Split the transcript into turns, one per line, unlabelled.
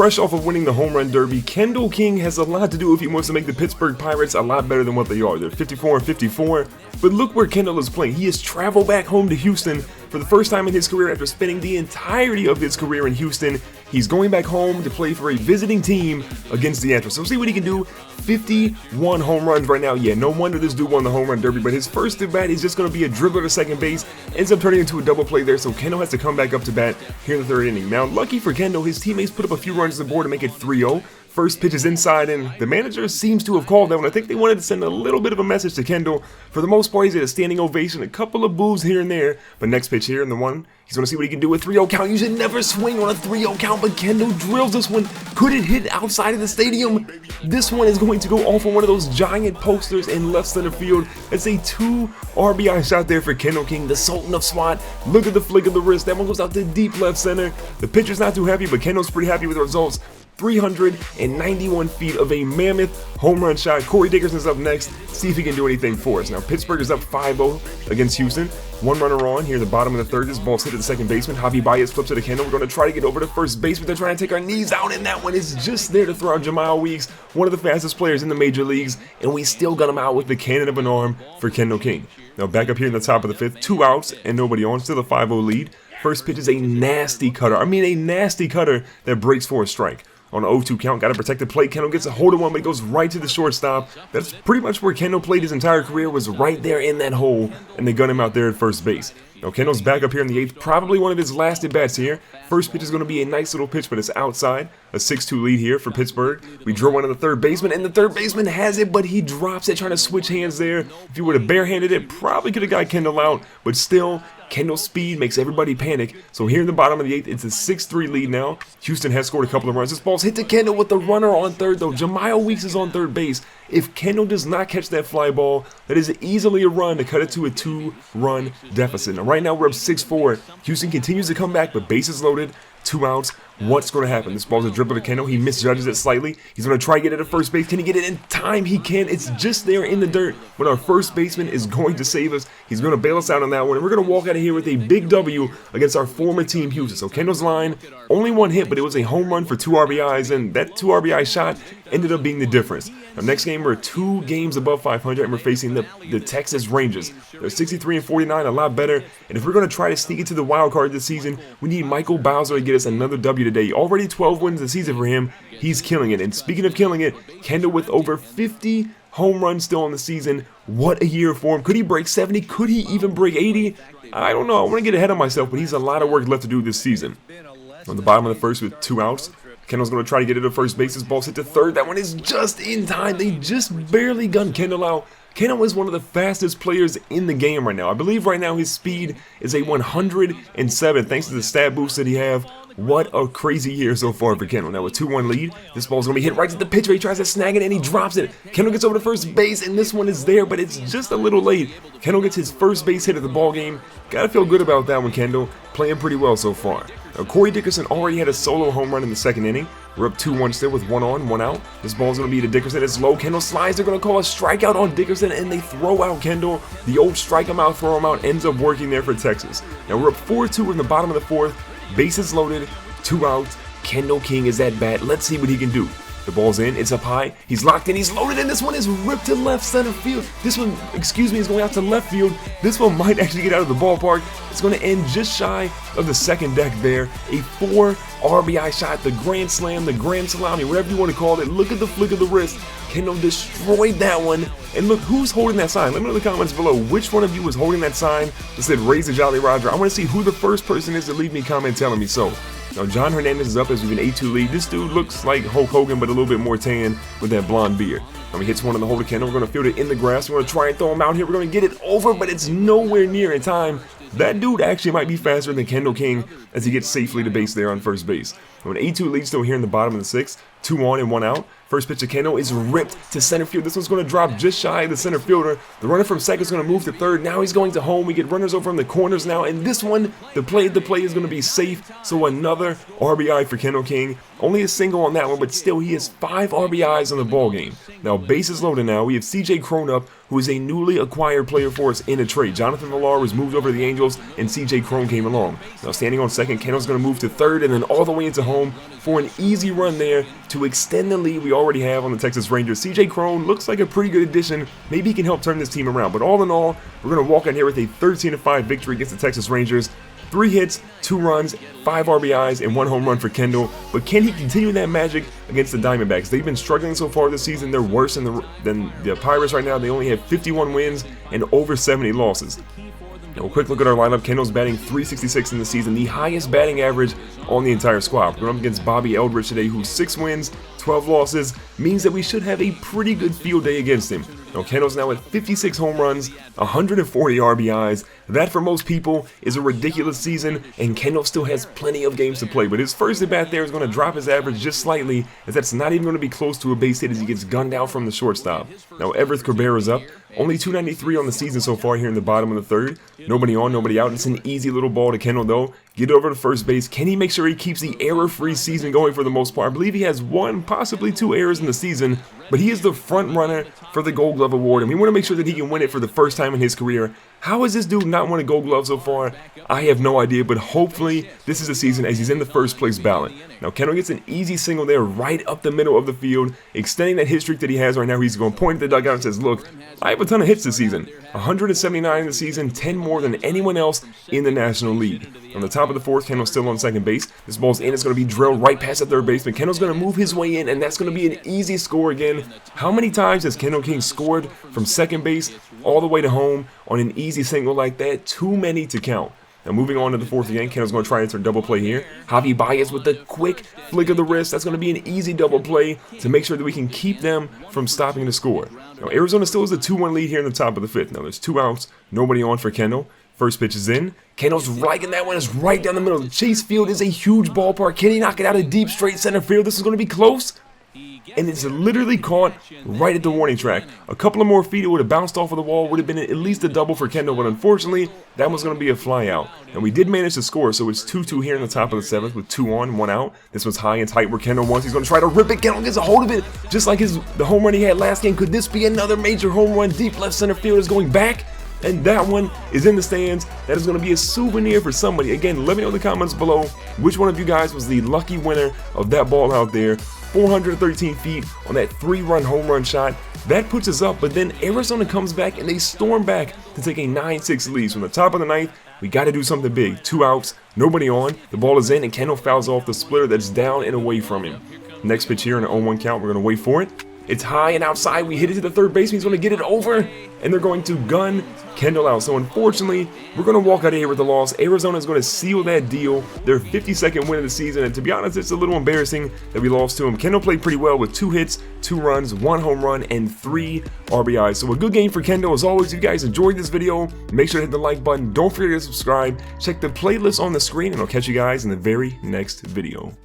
fresh off of winning the home run derby, Kendall King has a lot to do if he wants to make the Pittsburgh Pirates a lot better than what they are. They're 54-54, but look where Kendall is playing. He has traveled back home to Houston for the first time in his career after spending the entirety of his career in Houston. He's going back home to play for a visiting team against the Astros. So see what he can do. 51 home runs right now. Yeah, no wonder this dude won the home run derby, but his first at bat is just going to be a dribbler to second base. Ends up turning into a double play there, so Kendall has to come back up to bat here in the third inning. Now, lucky for Kendall, his teammates put up a few runs on the board to make it 3-0. First pitch is inside, and the manager seems to have called that one. I think they wanted to send a little bit of a message to Kendall. For the most part, he's at a standing ovation, a couple of boos here and there. But next pitch here in the one, he's going to see what he can do with 3-0 count. You should never swing on a 3-0 count, but Kendall drills this one. Could it hit outside of the stadium? This one is going to go off on one of those giant posters in left center field. It's a 2 RBI shot there for Kendall King, the Sultan of SWAT. Look at the flick of the wrist. That one goes out to deep left center. The pitcher's not too happy, but Kendall's pretty happy with the results. 391 feet of a mammoth home run shot. Corey Dickerson's up next. See if he can do anything for us. Now, Pittsburgh is up 5-0 against Houston. One runner on here in the bottom of the third. This ball's hit at the second baseman. Javi Baez flips it to Kendall. We're going to try to get over to first base, but they're trying to take our knees out, and that one is just there to throw out Jamal Weeks, one of the fastest players in the major leagues, and we still got him out with the cannon of an arm for Kendall King. Now, back up here in the top of the fifth. 2 outs and nobody on. Still a 5-0 lead. First pitch is a nasty cutter. I mean, a nasty cutter that breaks for a strike. On an 0-2 count, got to protect the plate. Kendall gets a hold of one, but it goes right to the shortstop. That's pretty much where Kendall played his entire career, was right there in that hole, and they gun him out there at first base. Now, Kendall's back up here in the 8th, probably one of his last at-bats here. First pitch is going to be a nice little pitch, but it's outside. A 6-2 lead here for Pittsburgh. We draw one to the third baseman, and the third baseman has it, but he drops it, trying to switch hands there. If he would have barehanded it, probably could have got Kendall out, but still, Kendall's speed makes everybody panic. So here in the bottom of the 8th, it's a 6-3 lead now. Houston has scored a couple of runs. This ball's hit to Kendall with the runner on third, though. Jamal Weeks is on third base. If Kendall does not catch that fly ball, that is easily a run to cut it to a 2-run deficit. Now, right now, we're up 6-4. Houston continues to come back, but bases loaded. 2 outs. What's going to happen? This ball's a dribble to Kendall. He misjudges it slightly. He's going to try to get it at first base. Can he get it in time? He can. It's just there in the dirt. But our first baseman is going to save us. He's going to bail us out on that one. And we're going to walk out of here with a big W against our former team, Houston. So Kendall's line, only one hit, but it was a home run for 2 RBIs. And that 2 RBI shot ended up being the difference. Now, next game, we're 2 games above 500, and we're facing the Texas Rangers. They're 63-49, a lot better. And if we're going to try to sneak into the wild card this season, we need Michael Bowser to get us another W today. Already 12 wins this season for him. He's killing it. And speaking of killing it, Kendall with over 50 home runs still in the season. What a year for him. Could he break 70? Could he even break 80? I don't know. I want to get ahead of myself, but he's a lot of work left to do this season. On the bottom of the first with 2 outs. Kendall's going to try to get it to first base. This ball's hit to third. That one is just in time. They just barely gunned Kendall out. Kendall is one of the fastest players in the game right now. I believe right now his speed is a 107 thanks to the stat boost that he have. What a crazy year so far for Kendall. Now with 2-1 lead, this ball's going to be hit right to the pitcher. He tries to snag it and he drops it. Kendall gets over to first base and this one is there, but it's just a little late. Kendall gets his first base hit of the ball game. Gotta feel good about that one, Kendall. Playing pretty well so far. Now, Corey Dickerson already had a solo home run in the second inning. We're up 2-1 still with 1 on, 1 out. This ball's going to be to Dickerson. It's low. Kendall slides. They're going to call a strikeout on Dickerson, and they throw out Kendall. The old strike him out, throw him out ends up working there for Texas. Now, we're up 4-2 in the bottom of the fourth. Bases loaded, 2 outs. Kendall King is at bat. Let's see what he can do. The ball's in, it's up high, he's locked in, he's loaded, and this one is ripped to left center field. This one, is going out to left field. This one might actually get out of the ballpark. It's going to end just shy of the second deck there. A 4 RBI shot, the grand slam, the grand salami, whatever you want to call it. Look at the flick of the wrist. Kendall destroyed that one. And look, who's holding that sign? Let me know in the comments below which one of you was holding that sign that said Raise the Jolly Roger. I want to see who the first person is to leave me a comment telling me so. Now, John Hernandez is up as we've an 8-2 lead. This dude looks like Hulk Hogan, but a little bit more tan with that blonde beard. Now, he hits one on the holder Kendall. We're going to field it in the grass. We're going to try and throw him out here. We're going to get it over, but it's nowhere near in time. That dude actually might be faster than Kendall King as he gets safely to base there on first base. Now, an 8-2 lead still here in the bottom of the sixth. 2 on and 1 out. First pitch to Kendall is ripped to center field. This one's going to drop just shy of the center fielder. The runner from second is going to move to third. Now he's going to home. We get runners over in the corners now. And this one, the play is going to be safe. So another RBI for Kendall King. Only a single on that one, but still he has 5 RBIs on the ball game. Now bases loaded now. We have CJ Cron up who is a newly acquired player for us in a trade. Jonathan Villar was moved over to the Angels, and CJ Cron came along. Now standing on second, Kendall's going to move to third and then all the way into home for an easy run there to extend the lead we already have on the Texas Rangers. CJ Cron looks like a pretty good addition. Maybe he can help turn this team around. But all in all, we're going to walk in here with a 13-5 victory against the Texas Rangers. 3 hits, 2 runs, 5 RBIs, and 1 home run for Kendall. But can he continue that magic against the Diamondbacks? They've been struggling so far this season. They're worse than the Pirates right now. They only have 51 wins and over 70 losses. Now, a quick look at our lineup. Kendall's batting .366 in the season, the highest batting average on the entire squad. We're up against Bobby Eldridge today, who's 6 wins, 12 losses, means that we should have a pretty good field day against him. Now, Kendall's now at 56 home runs, 140 RBIs. That, for most people, is a ridiculous season, and Kendall still has plenty of games to play. But his first at-bat there is going to drop his average just slightly, as that's not even going to be close to a base hit as he gets gunned out from the shortstop. Now, Everth Cabrera's up. Only 293 on the season so far here in the bottom of the third. Nobody on, nobody out. It's an easy little ball to Kendall, though. Get over to first base. Can he make sure he keeps the error-free season going for the most part? I believe he has 1, possibly 2 errors in the season, but he is the front runner for the Gold Glove Award, and we want to make sure that he can win it for the first time in his career. How has this dude not won a Gold Glove so far? I have no idea, but hopefully this is the season as he's in the first place ballot. Now, Kendall gets an easy single there right up the middle of the field, extending that hit streak that he has right now. He's going to point at the dugout and says, look, I have a ton of hits this season. 179 in the season, 10 more than anyone else in the National League. On the top of the fourth, Kendall's still on second base. This ball's in. It's going to be drilled right past the third baseman. Kendall's going to move his way in, and that's going to be an easy score again. How many times has Kendall King scored from second base all the way to home on an easy single like that? Too many to count. Now moving on to the fourth again, Kendall's going to try and enter a double play here. Javi Baez with the quick flick of the wrist. That's going to be an easy double play to make sure that we can keep them from stopping the score. Now Arizona still has a 2-1 lead here in the top of the fifth. Now there's 2 outs, nobody on for Kendall. First pitch is in. Kendall's liking that one. It's right down the middle. Chase Field is a huge ballpark. Can he knock it out of deep straight center field? This is going to be close. And it's literally caught right at the warning track. A couple of more feet, it would have bounced off of the wall, would have been at least a double for Kendall, but unfortunately, that was going to be a fly out. And we did manage to score, so it's 2-2 here in the top of the seventh with 2 on, 1 out. This one's high and tight where Kendall wants. He's going to try to rip it. Kendall gets a hold of it, just like the home run he had last game. Could this be another major home run? Deep left center field is going back. And that one is in the stands. That is going to be a souvenir for somebody. Again, let me know in the comments below which one of you guys was the lucky winner of that ball out there. 413 feet on that 3-run home run shot. That puts us up, but then Arizona comes back and they storm back to take a 9-6 lead. So from the top of the ninth, we got to do something big. 2 outs, nobody on. The ball is in, and Kendall fouls off the splitter that's down and away from him. Next pitch here in an 0-1 count. We're going to wait for it. It's high and outside. We hit it to the third baseman. He's going to get it over, and they're going to gun Kendall out. So unfortunately, we're going to walk out of here with the loss. Arizona is going to seal that deal. Their 52nd win of the season, and to be honest, it's a little embarrassing that we lost to him. Kendall played pretty well with 2 hits, 2 runs, 1 home run, and 3 RBIs. So a good game for Kendall. As always, if you guys enjoyed this video, make sure to hit the like button. Don't forget to subscribe. Check the playlist on the screen, and I'll catch you guys in the very next video.